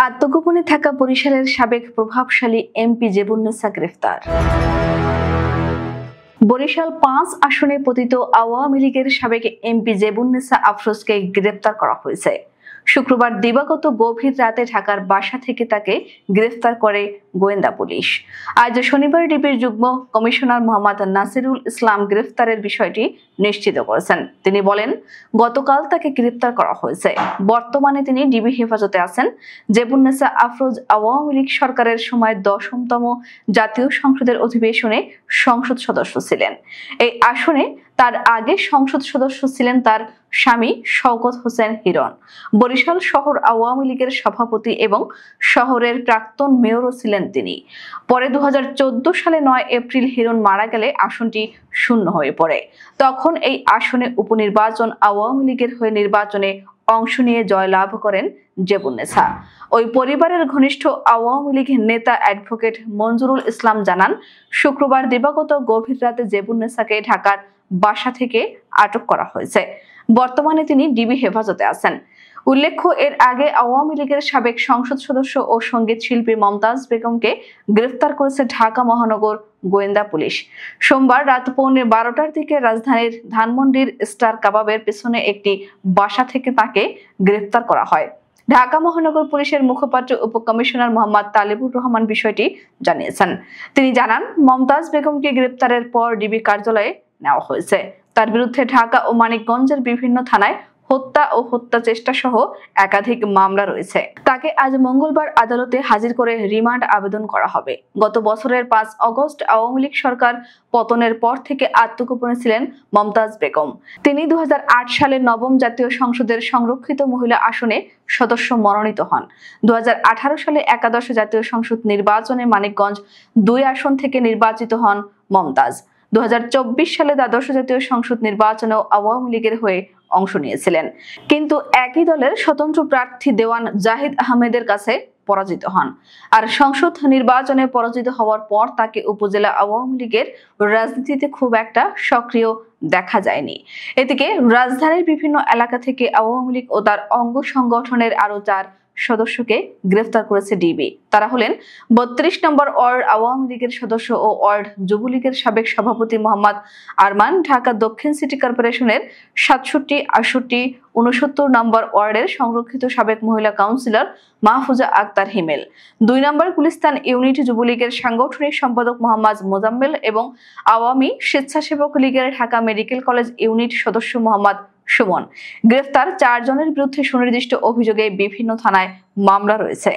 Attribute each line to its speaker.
Speaker 1: আত্মগোপনে থাকা বরিশালের সাবেক প্রভাবশালী এমপি জেবুন্নেসা গ্রেফতার। বরিশাল ৫ আসনে পতিত আওয়ামী লীগের সাবেক এমপি জেবুন্নেসা আফরোজকে গ্রেফতার করা হয়েছে। শুক্রবার দিবাগত গভীর রাতে ঢাকার বাসা থেকে তাকে গ্রেফতার করে গোয়েন্দা পুলিশ। আজ শনিবার ডিবির যুগ্ম কমিশনার মোহাম্মদ নাসিরুল ইসলাম গ্রেফতারের বিষয়টি নিশ্চিত করেছেন। তিনি বলেন, গতকাল তাকে গ্রেফতার করা হয়েছে। বর্তমানে তিনি ডিবি হেফাজতে আছেন। জেবুন্নেসা আফরোজ আওয়ামী লীগ সরকারের সময় ১০তম জাতীয় সংসদের অধিবেশনে সংসদ সদস্য ছিলেন। এই আসনে তার আগে সংসদ সদস্য ছিলেন তার স্বামী শওকত হোসেন হিরণ। বরিশাল শহর আওয়ামী লীগের সভাপতি এবং শহরের প্রাক্তন মেয়রও ছিলেন তিনি। পরে ২০১৪ সালে ৯ এপ্রিল হিরণ মারা গেলে আসনটি শূন্য হয়ে পড়ে। তখন এই আসনে উপনির্বাচন আওয়ামী লীগের হয়ে নির্বাচনে অংশ নিয়ে জয়লাভ করেন জেবুন্নেসা। ওই পরিবারের ঘনিষ্ঠ আওয়ামী লীগ নেতা অ্যাডভোকেট মঞ্জুরুল ইসলাম জানান, শুক্রবার দিবাগত গভীর রাতে জেবুন্নেসাকে ঢাকার বাসা থেকে আটক করা হয়েছে। বর্তমানে তিনি ডিবি হেফাজতে আছেন। উল্লেখ্য, এর আগে আওয়ামী লীগের সাবেক সংসদ সদস্য ও সঙ্গীত শিল্পী মমতাজ বেগমকে গ্রেফতার করেছে ঢাকা মহানগর গোয়েন্দা পুলিশ। সোমবার রাত ১১:১২টার দিকে রাজধানীর ধানমন্ডির স্টার কাবাবের পেছনে একটি বাসা থেকে তাকে গ্রেফতার করা হয়। ঢাকা মহানগর পুলিশের মুখপাত্র উপকমিশনার মোহাম্মদ তালেবুর রহমান বিষয়টি জানিয়েছেন। তিনি জানান, মমতাজ বেগমকে গ্রেফতারের পর ডিবি কার্যালয়ে নেওয়া হয়েছে। তার বিরুদ্ধে ঢাকা ও মানিকগঞ্জের বিভিন্ন থানায় হত্যা ও হত্যা চেষ্টা সহ একাধিক মামলা রয়েছে। তাকে আজ মঙ্গলবার আদালতে হাজির করে রিমান্ড আবেদন করা হবে। গত বছরের ৫ আগস্ট আওয়ামী লীগ সরকার পতনের পর থেকে আত্মগোপনে ছিলেন মমতাজ বেগম। তিনি ২০০৮ সালে ৯ম জাতীয় সংসদের সংরক্ষিত মহিলা আসনে সদস্য মনোনীত হন। ২০১৮ সালে একাদশ জাতীয় সংসদ নির্বাচনে মানিকগঞ্জ ২ আসন থেকে নির্বাচিত হন মমতাজ। ২০২৪ সালে দ্বাদশ জাতীয় সংসদ নির্বাচনেও আওয়ামী লীগের হয়ে অংশ নিয়েছিলেন, কিন্তু একই দলের স্বতন্ত্র প্রার্থী দেওয়ান জাহিদ আহমেদের কাছে পরাজিত হন। আর সংসদ নির্বাচনে পরাজিত হওয়ার পর তাকে উপজেলা আওয়ামী লীগের রাজনীতিতে খুব একটা সক্রিয় দেখা যায়নি। এদিকে রাজধানীর বিভিন্ন এলাকা থেকে আওয়ামী লীগ ও তার অঙ্গ সংগঠনের আরো ৪ সদস্যকে গ্রেফতার করেছে ডিবি। তারা হলেন ৩২ নম্বর ওয়ার্ড আওয়ামী লীগের সদস্য ও ওয়ার্ড যুবলীগের সাবেক সভাপতি মোহাম্মদ আরমান, ঢাকা দক্ষিণ সিটি কর্পোরেশনের ৬৭, ৬৮, ৬৯ নম্বর ওয়ার্ডের সংরক্ষিত সাবেক মহিলা কাউন্সিলর মাহফুজা আক্তার হিমেল, ২ নম্বর গুলিস্তান ইউনিট যুবলীগের সাংগঠনিক সম্পাদক মোহাম্মদ মোজাম্মেল এবং আওয়ামী স্বেচ্ছাসেবক লীগের ঢাকা মেডিকেল কলেজ ইউনিট সদস্য মোহাম্মদ সুমন। গ্রেফতার ৪ জনের বিরুদ্ধে সুনির্দিষ্ট অভিযোগে বিভিন্ন থানায় মামলা রয়েছে।